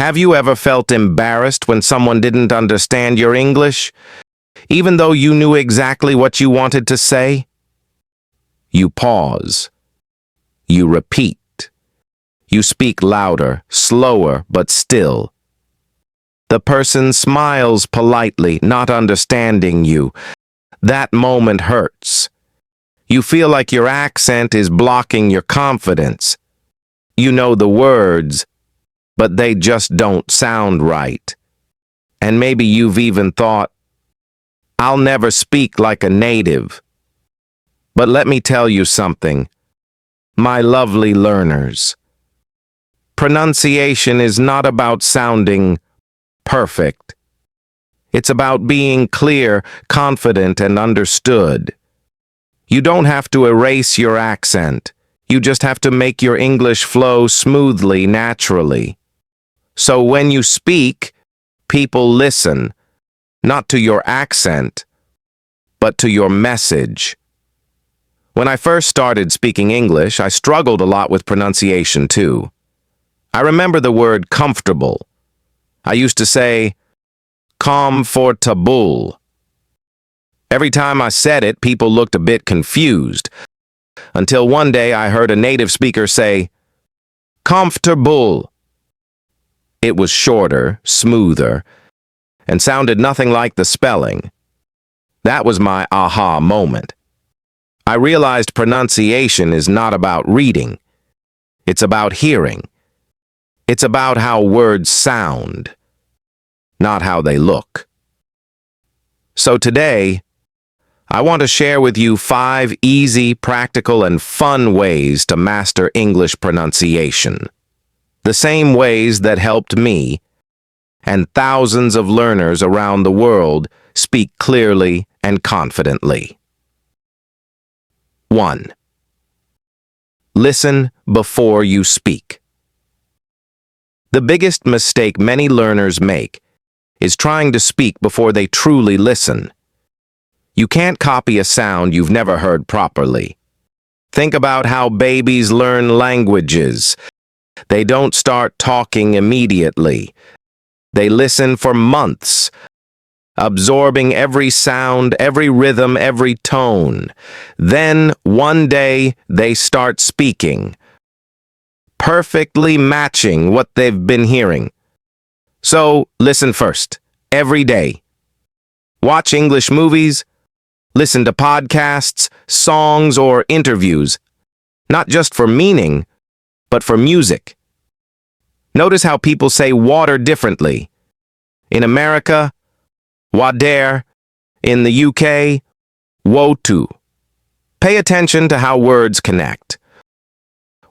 Have you ever felt embarrassed when someone didn't understand your English, even though you knew exactly what you wanted to say? You pause. You repeat. You speak louder, slower, but still. The person smiles politely, not understanding you. That moment hurts. You feel like your accent is blocking your confidence. You know the words, but they just don't sound right. And maybe you've even thought, I'll never speak like a native. But let me tell you something, my lovely learners. Pronunciation is not about sounding perfect. It's about being clear, confident, and understood. You don't have to erase your accent. You just have to make your English flow smoothly, naturally. So when you speak, people listen, not to your accent, but to your message. When I first started speaking English, I struggled a lot with pronunciation too. I remember the word comfortable. I used to say, comfortable. Every time I said it, people looked a bit confused, until one day I heard a native speaker say, comfortable. It was shorter, smoother, and sounded nothing like the spelling. That was my aha moment. I realized pronunciation is not about reading. It's about hearing. It's about how words sound, not how they look. So today, I want to share with you 5 easy, practical, and fun ways to master English pronunciation. The same ways that helped me and thousands of learners around the world speak clearly and confidently. 1. Listen before you speak. The biggest mistake many learners make is trying to speak before they truly listen. You can't copy a sound you've never heard properly. Think about how babies learn languages. They don't start talking immediately. They listen for months, absorbing every sound, every rhythm, every tone. Then, one day, they start speaking, perfectly matching what they've been hearing. So, listen first, every day. Watch English movies, listen to podcasts, songs, or interviews, not just for meaning, but for music. Notice how people say water differently. In America, water. In the UK, wotu. Pay attention to how words connect.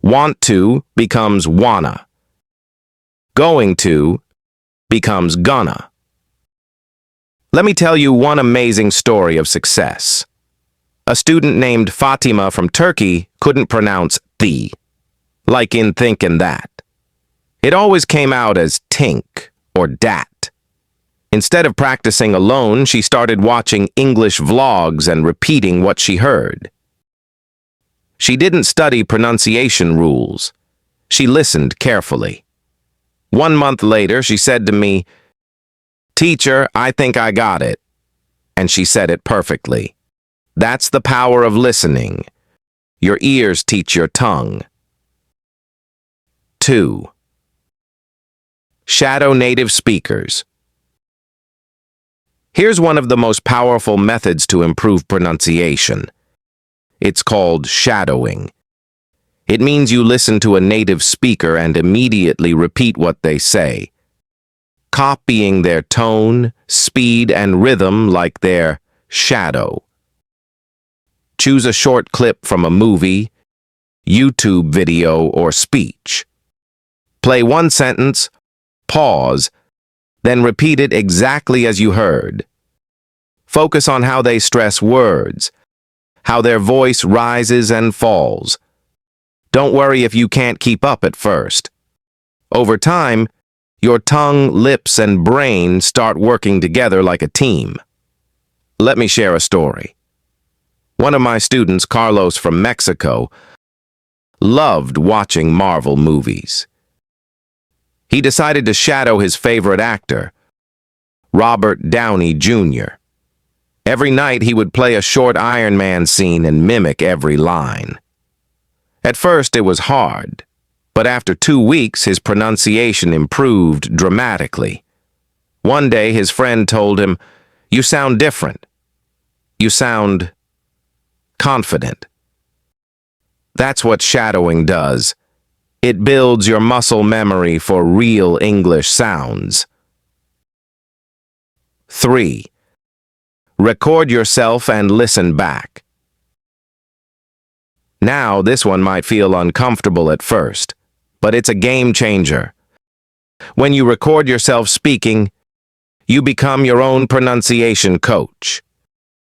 Want to becomes wanna. Going to becomes gonna. Let me tell you one amazing story of success. A student named Fatima from Turkey couldn't pronounce the, like in think and that. It always came out as tink or dat. Instead of practicing alone, she started watching English vlogs and repeating what she heard. She didn't study pronunciation rules. She listened carefully. 1 month later, she said to me, "Teacher, I think I got it." And she said it perfectly. That's the power of listening. Your ears teach your tongue. 2. Shadow native speakers. Here's one of the most powerful methods to improve pronunciation. It's called shadowing. It means you listen to a native speaker and immediately repeat what they say, copying their tone, speed, and rhythm like their shadow. Choose a short clip from a movie, YouTube video, or speech. Play one sentence, pause, then repeat it exactly as you heard. Focus on how they stress words, how their voice rises and falls. Don't worry if you can't keep up at first. Over time, your tongue, lips, and brain start working together like a team. Let me share a story. One of my students, Carlos from Mexico, loved watching Marvel movies. He decided to shadow his favorite actor, Robert Downey Jr. Every night he would play a short Iron Man scene and mimic every line. At first it was hard, but after 2 weeks his pronunciation improved dramatically. One day his friend told him, "You sound different. You sound confident." That's what shadowing does. It builds your muscle memory for real English sounds. 3. Record yourself and listen back. Now, this one might feel uncomfortable at first, but it's a game changer. When you record yourself speaking, you become your own pronunciation coach.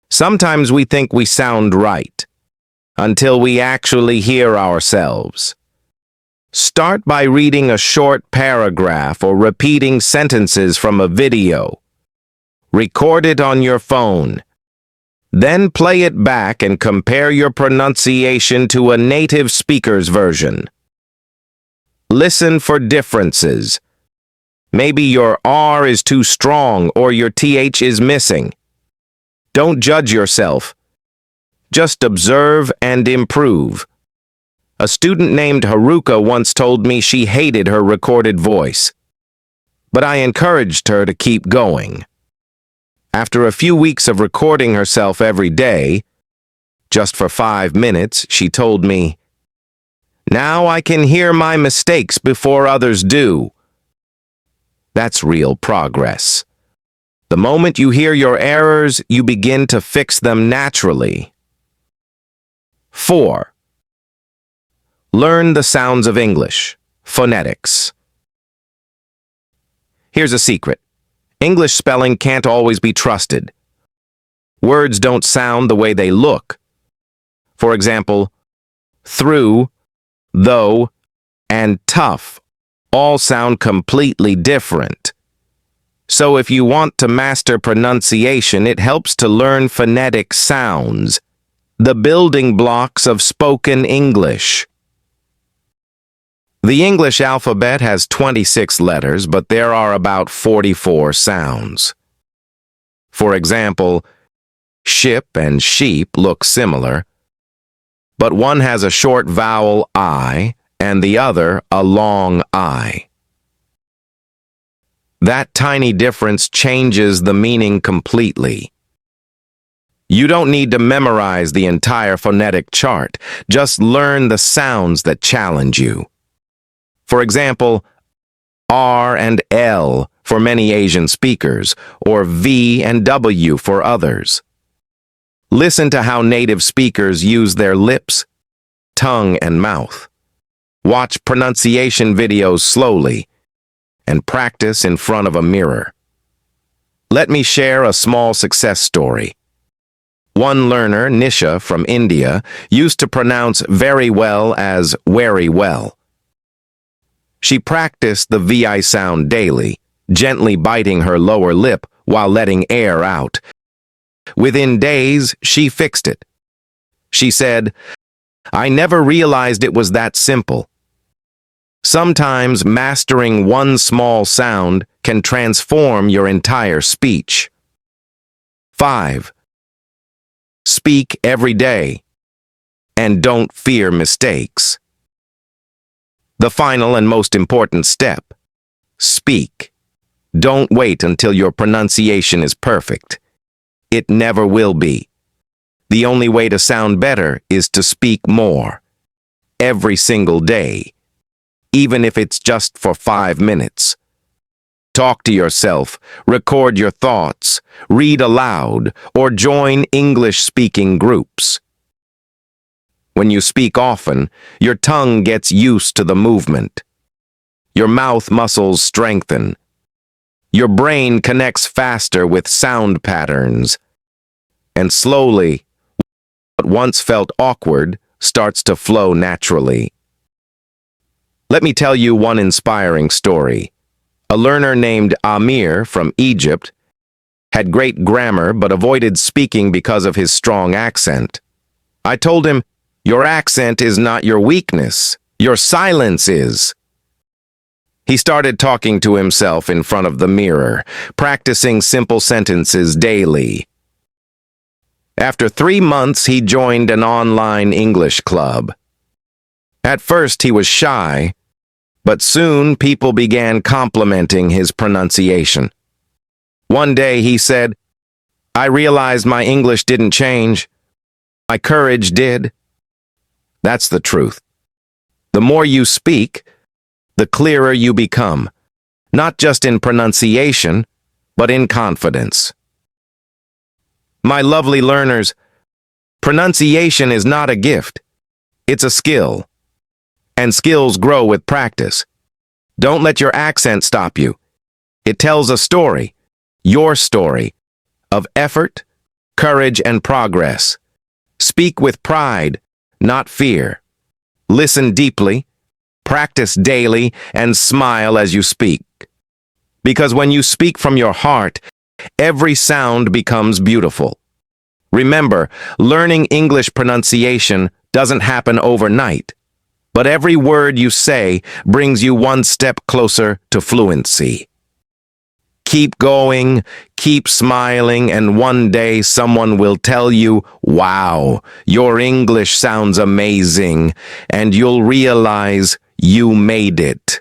Sometimes we think we sound right, until we actually hear ourselves. Start by reading a short paragraph or repeating sentences from a video. Record it on your phone. Then play it back and compare your pronunciation to a native speaker's version. Listen for differences. Maybe your R is too strong or your TH is missing. Don't judge yourself. Just observe and improve. A student named Haruka once told me she hated her recorded voice, but I encouraged her to keep going. After a few weeks of recording herself every day, just for 5 minutes, she told me, "Now I can hear my mistakes before others do." That's real progress. The moment you hear your errors, you begin to fix them naturally. 4. Learn the sounds of English. Phonetics. Here's a secret. English spelling can't always be trusted. Words don't sound the way they look. For example, through, though, and tough all sound completely different. So if you want to master pronunciation, it helps to learn phonetic sounds, the building blocks of spoken English. The English alphabet has 26 letters, but there are about 44 sounds. For example, ship and sheep look similar, but one has a short vowel I and the other a long I. That tiny difference changes the meaning completely. You don't need to memorize the entire phonetic chart, just learn the sounds that challenge you. For example, R and L for many Asian speakers, or V and W for others. Listen to how native speakers use their lips, tongue, and mouth. Watch pronunciation videos slowly, and practice in front of a mirror. Let me share a small success story. One learner, Nisha from India, used to pronounce very well as very well. She practiced the VI sound daily, gently biting her lower lip while letting air out. Within days, she fixed it. She said, "I never realized it was that simple." Sometimes mastering one small sound can transform your entire speech. 5. Speak every day, and don't fear mistakes. The final and most important step: speak. Don't wait until your pronunciation is perfect. It never will be. The only way to sound better is to speak more. Every single day, even if it's just for 5 minutes. Talk to yourself, record your thoughts, read aloud, or join English-speaking groups. When you speak often, your tongue gets used to the movement. Your mouth muscles strengthen. Your brain connects faster with sound patterns. And slowly, what once felt awkward starts to flow naturally. Let me tell you one inspiring story. A learner named Amir from Egypt had great grammar but avoided speaking because of his strong accent. I told him, "Your accent is not your weakness. Your silence is." He started talking to himself in front of the mirror, practicing simple sentences daily. After 3 months, he joined an online English club. At first, he was shy, but soon people began complimenting his pronunciation. One day he said, "I realized my English didn't change. My courage did." That's the truth. The more you speak, the clearer you become, not just in pronunciation, but in confidence. My lovely learners, pronunciation is not a gift. It's a skill. And skills grow with practice. Don't let your accent stop you. It tells a story, your story, of effort, courage, and progress. Speak with pride, not fear. Listen deeply, practice daily, and smile as you speak. Because when you speak from your heart, every sound becomes beautiful. Remember, learning English pronunciation doesn't happen overnight, but every word you say brings you one step closer to fluency. Keep going, keep smiling, and one day someone will tell you, "Wow, your English sounds amazing," and you'll realize you made it.